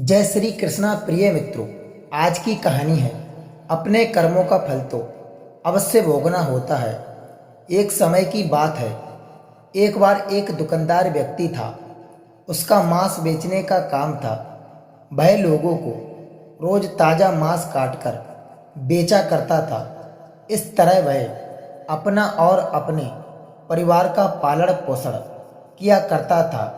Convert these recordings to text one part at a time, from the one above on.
जय श्री कृष्णा। प्रिय मित्रों, आज की कहानी है अपने कर्मों का फल तो अवश्य भोगना होता है। एक समय की बात है, एक बार एक दुकानदार व्यक्ति था। उसका मांस बेचने का काम था। वह लोगों को रोज ताज़ा मांस काटकर बेचा करता था। इस तरह वह अपना और अपने परिवार का पालन पोषण किया करता था।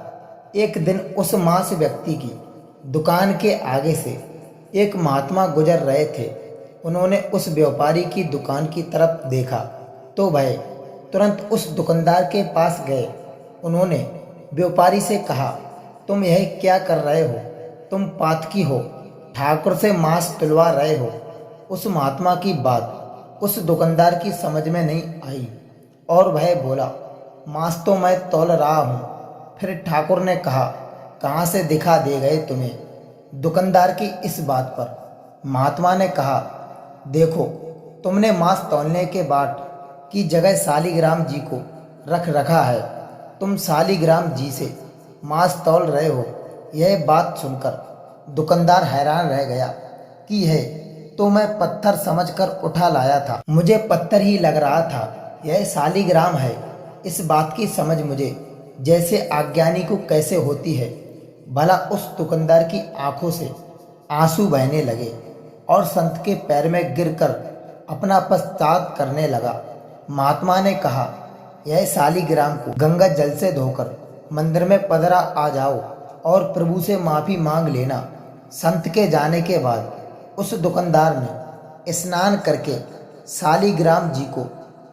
एक दिन उस मांस व्यक्ति की दुकान के आगे से एक महात्मा गुजर रहे थे। उन्होंने उस व्यापारी की दुकान की तरफ देखा तो वह तुरंत उस दुकानदार के पास गए। उन्होंने व्यापारी से कहा, तुम यह क्या कर रहे हो? तुम पातकी हो, ठाकुर से मांस तुलवा रहे हो। उस महात्मा की बात उस दुकानदार की समझ में नहीं आई और वह बोला, मांस तो मैं तौल रहा हूँ। फिर ठाकुर ने कहा, कहाँ से दिखा दे गए तुम्हें? दुकानदार की इस बात पर महात्मा ने कहा, देखो, तुमने मांस तौलने के बाद की जगह शालिग्राम जी को रख रखा है। तुम शालिग्राम जी से मांस तौल रहे हो। यह बात सुनकर दुकानदार हैरान रह गया कि यह तो मैं पत्थर समझकर उठा लाया था, मुझे पत्थर ही लग रहा था, यह शालिग्राम है। इस बात की समझ मुझे जैसे अज्ञानी को कैसे होती है? भला उस दुकानदार की आंखों से आंसू बहने लगे और संत के पैर में गिरकर अपना पश्चाताप करने लगा। महात्मा ने कहा, यह शालिग्राम को गंगा जल से धोकर मंदिर में पधरा आ जाओ और प्रभु से माफी मांग लेना। संत के जाने के बाद उस दुकानदार ने स्नान करके शालिग्राम जी को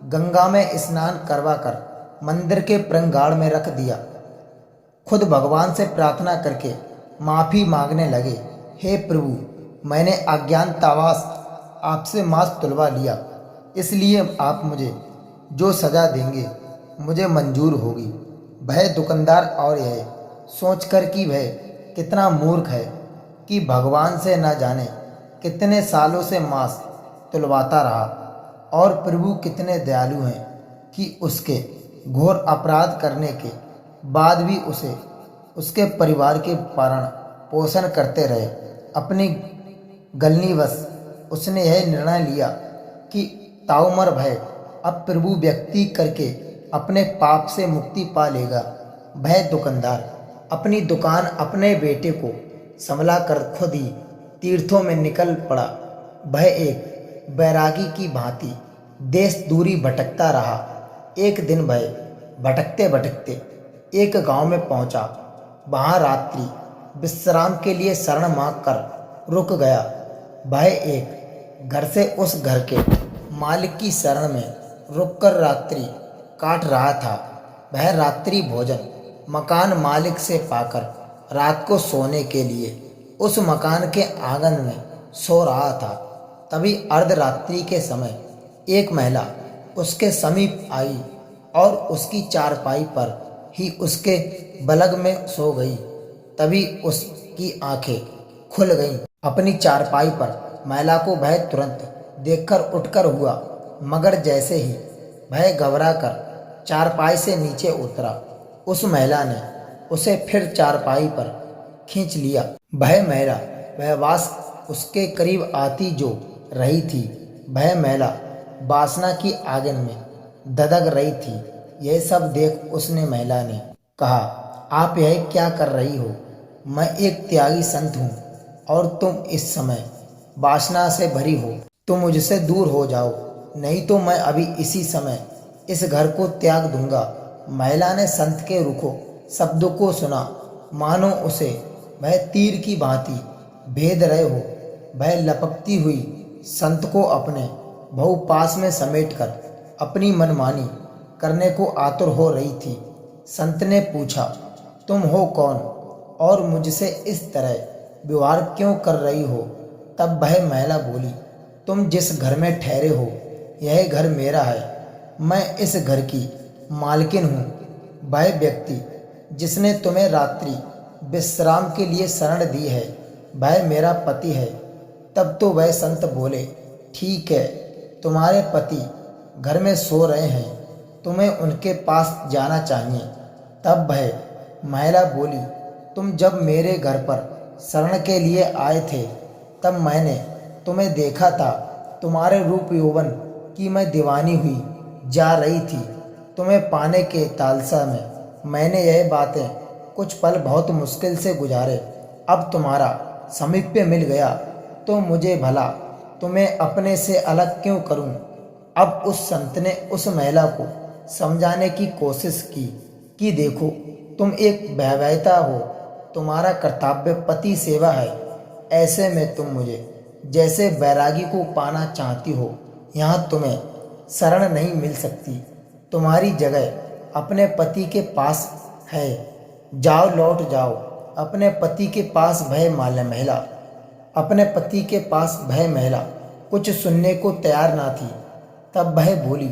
गंगा में स्नान करवाकर मंदिर के प्रांगण में रख दिया। खुद भगवान से प्रार्थना करके माफी मांगने लगे, हे प्रभु, मैंने अज्ञानतावश आपसे मांस तुलवा लिया, इसलिए आप मुझे जो सजा देंगे मुझे मंजूर होगी। वह दुकानदार और यह सोचकर कि वह कितना मूर्ख है कि भगवान से न जाने कितने सालों से मांस तुलवाता रहा और प्रभु कितने दयालु हैं कि उसके घोर अपराध करने के बाद भी उसे उसके परिवार के पालन पोषण करते रहे। अपनी गलनीवश उसने यह निर्णय लिया कि ताउमर भय अब प्रभु व्यक्ति करके अपने पाप से मुक्ति पा लेगा। वह दुकानदार अपनी दुकान अपने बेटे को संभला कर खुद ही तीर्थों में निकल पड़ा। वह एक बैरागी की भांति देश दूरी भटकता रहा। एक दिन वह भटकते भटकते एक गांव में पहुंचा। वहां रात्रि विश्राम के लिए शरण मांग कर रुक गया। वह एक घर से उस घर के मालिक की शरण में रुककर रात्रि काट रहा था। वह रात्रि भोजन मकान मालिक से पाकर रात को सोने के लिए उस मकान के आंगन में सो रहा था। तभी अर्धरात्रि के समय एक महिला उसके समीप आई और उसकी चारपाई पर ही उसके बलग में सो गई। तभी उसकी आंखें खुल गईं। अपनी चारपाई पर महिला को वह तुरंत देखकर उठकर हुआ, मगर जैसे ही वह घबरा कर चारपाई से नीचे उतरा, उस महिला ने उसे फिर चारपाई पर खींच लिया। वह महिला वास उसके करीब आती जो रही थी। वह महिला वासना की आगिन में दधक रही थी। यह सब देख उसने महिला ने कहा, आप यह क्या कर रही हो? मैं एक त्यागी संत हूँ और तुम इस समय वासना से भरी हो। तुम मुझसे दूर हो जाओ, नहीं तो मैं अभी इसी समय इस घर को त्याग दूंगा। महिला ने संत के रुखों शब्दों को सुना, मानो उसे वह तीर की भांति भेद रहे हो। वह लपकती हुई संत को अपने बहुपास में समेटकर अपनी मनमानी करने को आतुर हो रही थी। संत ने पूछा, तुम हो कौन और मुझसे इस तरह व्यवहार क्यों कर रही हो? तब वह महिला बोली, तुम जिस घर में ठहरे हो यह घर मेरा है। मैं इस घर की मालकिन हूँ। वह व्यक्ति जिसने तुम्हें रात्रि विश्राम के लिए शरण दी है वह मेरा पति है। तब तो वह संत बोले, ठीक है, तुम्हारे पति घर में सो रहे हैं, तुम्हें उनके पास जाना चाहिए। तब वह महिला बोली, तुम जब मेरे घर पर शरण के लिए आए थे, तब मैंने तुम्हें देखा था। तुम्हारे रूप यौवन की मैं दीवानी हुई जा रही थी। तुम्हें पाने के तालसा में मैंने यह बातें कुछ पल बहुत मुश्किल से गुजारे। अब तुम्हारा समीप्य मिल गया तो मुझे भला तुम्हें अपने से अलग क्यों करूं। अब उस संत ने उस महिला को समझाने की कोशिश की कि देखो, तुम एक वैवाहिता हो, तुम्हारा कर्तव्य पति सेवा है। ऐसे में तुम मुझे जैसे बैरागी को पाना चाहती हो, यहाँ तुम्हें शरण नहीं मिल सकती। तुम्हारी जगह अपने पति के पास है। जाओ, लौट जाओ अपने पति के पास। भय महिला अपने पति के पास भय महिला कुछ सुनने को तैयार ना थी। तब वह बोली,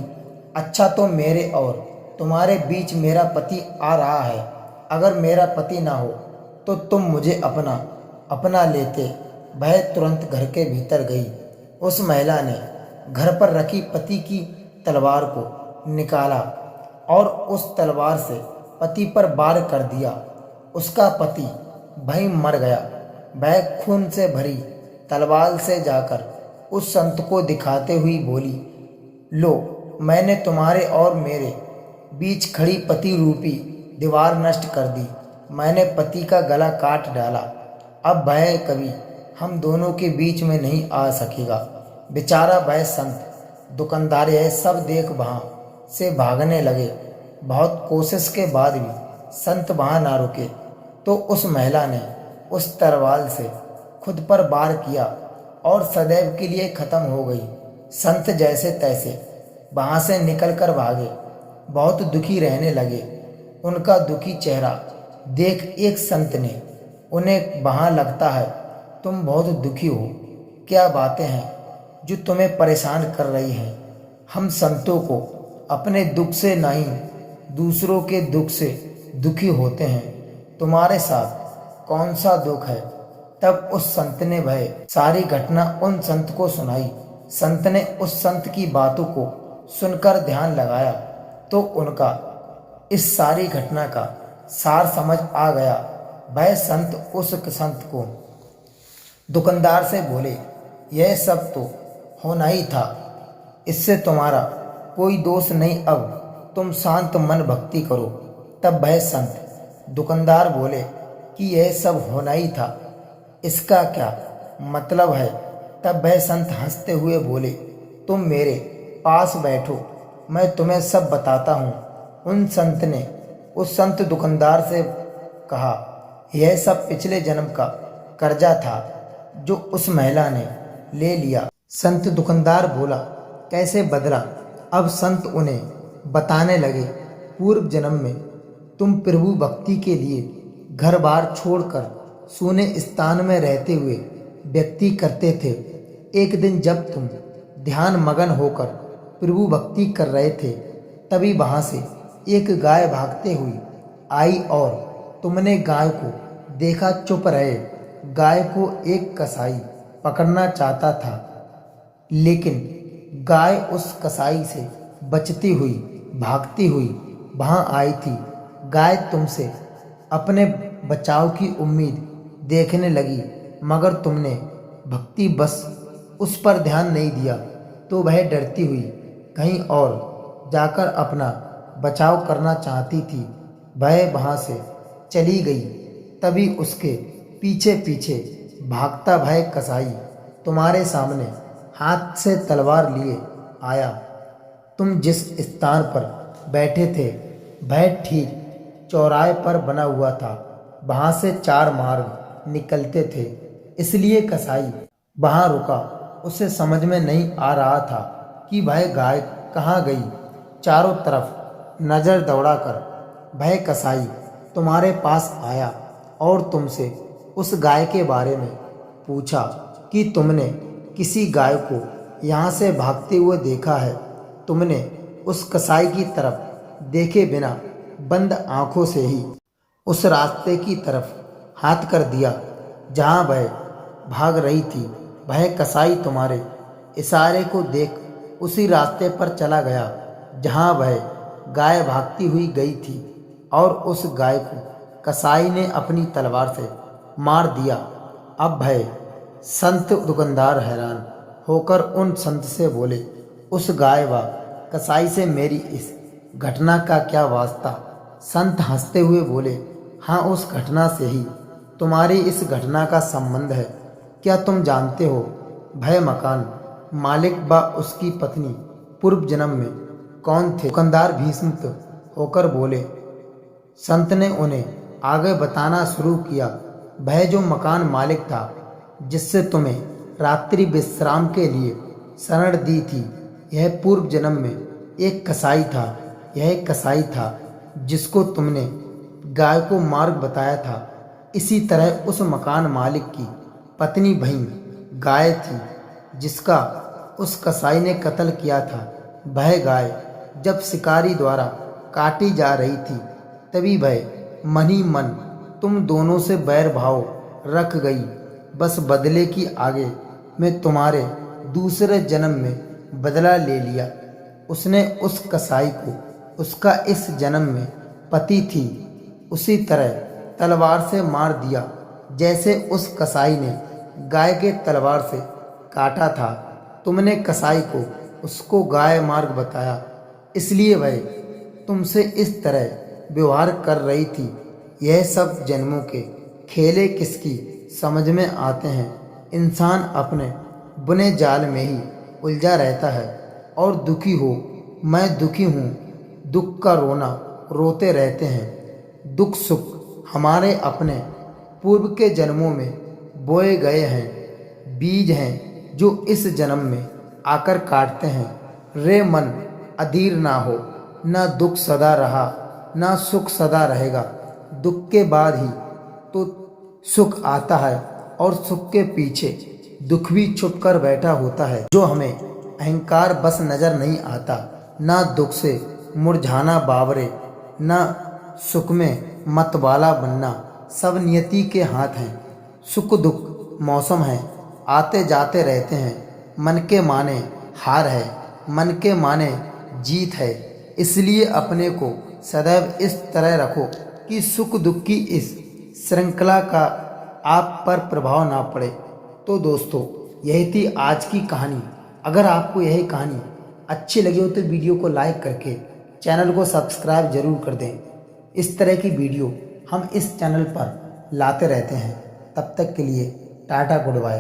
अच्छा, तो मेरे और तुम्हारे बीच मेरा पति आ रहा है। अगर मेरा पति ना हो तो तुम मुझे अपना लेते। वह तुरंत घर के भीतर गई। उस महिला ने घर पर रखी पति की तलवार को निकाला और उस तलवार से पति पर वार कर दिया। उसका पति वहीं मर गया। वह खून से भरी तलवार से जाकर उस संत को दिखाते हुई बोली, लो, मैंने तुम्हारे और मेरे बीच खड़ी पति रूपी दीवार नष्ट कर दी। मैंने पति का गला काट डाला। अब वह कभी हम दोनों के बीच में नहीं आ सकेगा। बेचारा वह संत दुकानदार यह सब देख वहाँ से भागने लगे। बहुत कोशिश के बाद भी संत वहाँ ना रुके तो उस महिला ने उस तलवार से खुद पर वार किया और सदैव के लिए खत्म हो गई। संत जैसे तैसे वहाँ से निकलकर भागे। बहुत दुखी रहने लगे। उनका दुखी चेहरा देख एक संत ने उन्हें, वहाँ लगता है तुम बहुत दुखी हो। क्या बातें हैं जो तुम्हें परेशान कर रही हैं? हम संतों को अपने दुख से नहीं, दूसरों के दुख से दुखी होते हैं। तुम्हारे साथ कौन सा दुख है? तब उस संत ने वह सारी घटना उन संत को सुनाई। संत ने उस संत की बातों को सुनकर ध्यान लगाया तो उनका इस सारी घटना का सार समझ आ गया। वह संत उस संत को दुकानदार से बोले, यह सब तो होना ही था, इससे तुम्हारा कोई दोष नहीं। अब तुम शांत मन भक्ति करो। तब वह संत दुकानदार बोले कि यह सब होना ही था, इसका क्या मतलब है? तब वह संत हंसते हुए बोले, तुम मेरे पास बैठो, मैं तुम्हें सब बताता हूँ। उन संत ने उस संत दुकानदार से कहा, यह सब पिछले जन्म का कर्जा था जो उस महिला ने ले लिया। संत दुकानदार बोला, कैसे बदला? अब संत उन्हें बताने लगे, पूर्व जन्म में तुम प्रभु भक्ति के लिए घर बार छोड़कर सूने स्थान में रहते हुए व्यक्ति करते थे। एक दिन जब तुम ध्यान मगन होकर प्रभु भक्ति कर रहे थे, तभी वहां से एक गाय भागते हुई आई और तुमने गाय को देखा चुप रहे। गाय को एक कसाई पकड़ना चाहता था, लेकिन गाय उस कसाई से बचती हुई भागती हुई वहां आई थी। गाय तुमसे अपने बचाव की उम्मीद देखने लगी, मगर तुमने भक्ति बस उस पर ध्यान नहीं दिया तो वह डरती हुई कहीं और जाकर अपना बचाव करना चाहती थी। वह वहां से चली गई। तभी उसके पीछे पीछे भागता भय कसाई तुम्हारे सामने हाथ से तलवार लिए आया। तुम जिस स्थान पर बैठे थे वह ठीक चौराहे पर बना हुआ था। वहां से 4 मार्ग निकलते थे, इसलिए कसाई वहां रुका। उसे समझ में नहीं आ रहा था कि वह गाय कहाँ गई। चारों तरफ नजर दौड़ाकर वह कसाई तुम्हारे पास आया और तुमसे उस गाय के बारे में पूछा कि तुमने किसी गाय को यहाँ से भागते हुए देखा है। तुमने उस कसाई की तरफ देखे बिना बंद आंखों से ही उस रास्ते की तरफ हाथ कर दिया जहाँ वह भाग रही थी। वह कसाई तुम्हारे इशारे को देख उसी रास्ते पर चला गया जहाँ वह गाय भागती हुई गई थी और उस गाय को कसाई ने अपनी तलवार से मार दिया। अब भय संत दुकानदार हैरान होकर उन संत से बोले, उस गाय व कसाई से मेरी इस घटना का क्या वास्ता? संत हंसते हुए बोले, हाँ, उस घटना से ही तुम्हारी इस घटना का संबंध है। क्या तुम जानते हो भय मकान मालिक व उसकी पत्नी पूर्व जन्म में कौन थे? दुकानदार भीष्मित होकर बोले। संत ने उन्हें आगे बताना शुरू किया। भय जो मकान मालिक था, जिससे तुम्हें रात्रि विश्राम के लिए शरण दी थी, यह पूर्व जन्म में एक कसाई था। यह एक कसाई था जिसको तुमने गाय को मार्ग बताया था। इसी तरह उस मकान मालिक की पत्नी बहन गाय थी, जिसका उस कसाई ने कत्ल किया था। वह गाय जब शिकारी द्वारा काटी जा रही थी, तभी वह मन ही मन तुम दोनों से बैर भाव रख गई। बस बदले की आगे मैं तुम्हारे दूसरे जन्म में बदला ले लिया। उसने उस कसाई को उसका इस जन्म में पति थी उसी तरह तलवार से मार दिया, जैसे उस कसाई ने गाय के तलवार से काटा था। तुमने कसाई को उसको गाय मार्ग बताया, इसलिए वह तुमसे इस तरह व्यवहार कर रही थी। यह सब जन्मों के खेले किसकी समझ में आते हैं। इंसान अपने बुने जाल में ही उलझा रहता है और दुखी हो, मैं दुखी हूँ, दुख का रोना रोते रहते हैं। दुख सुख हमारे अपने पूर्व के जन्मों में बोए गए हैं, बीज हैं जो इस जन्म में आकर काटते हैं। रे मन अधीर ना हो, ना दुख सदा रहा ना सुख सदा रहेगा। दुख के बाद ही तो सुख आता है और सुख के पीछे दुख भी छुप कर बैठा होता है, जो हमें अहंकार बस नजर नहीं आता। ना दुख से मुरझाना बावरे, ना सुख में मतवाला बनना, सब नियति के हाथ हैं। सुख दुख मौसम है, आते जाते रहते हैं। मन के माने हार है, मन के माने जीत है। इसलिए अपने को सदैव इस तरह रखो कि सुख दुख की इस श्रृंखला का आप पर प्रभाव ना पड़े। तो दोस्तों, यही थी आज की कहानी। अगर आपको यही कहानी अच्छी लगी हो तो वीडियो को लाइक करके चैनल को सब्सक्राइब जरूर कर दें। इस तरह की वीडियो हम इस चैनल पर लाते रहते हैं। तब तक के लिए टाटा गुड बाय।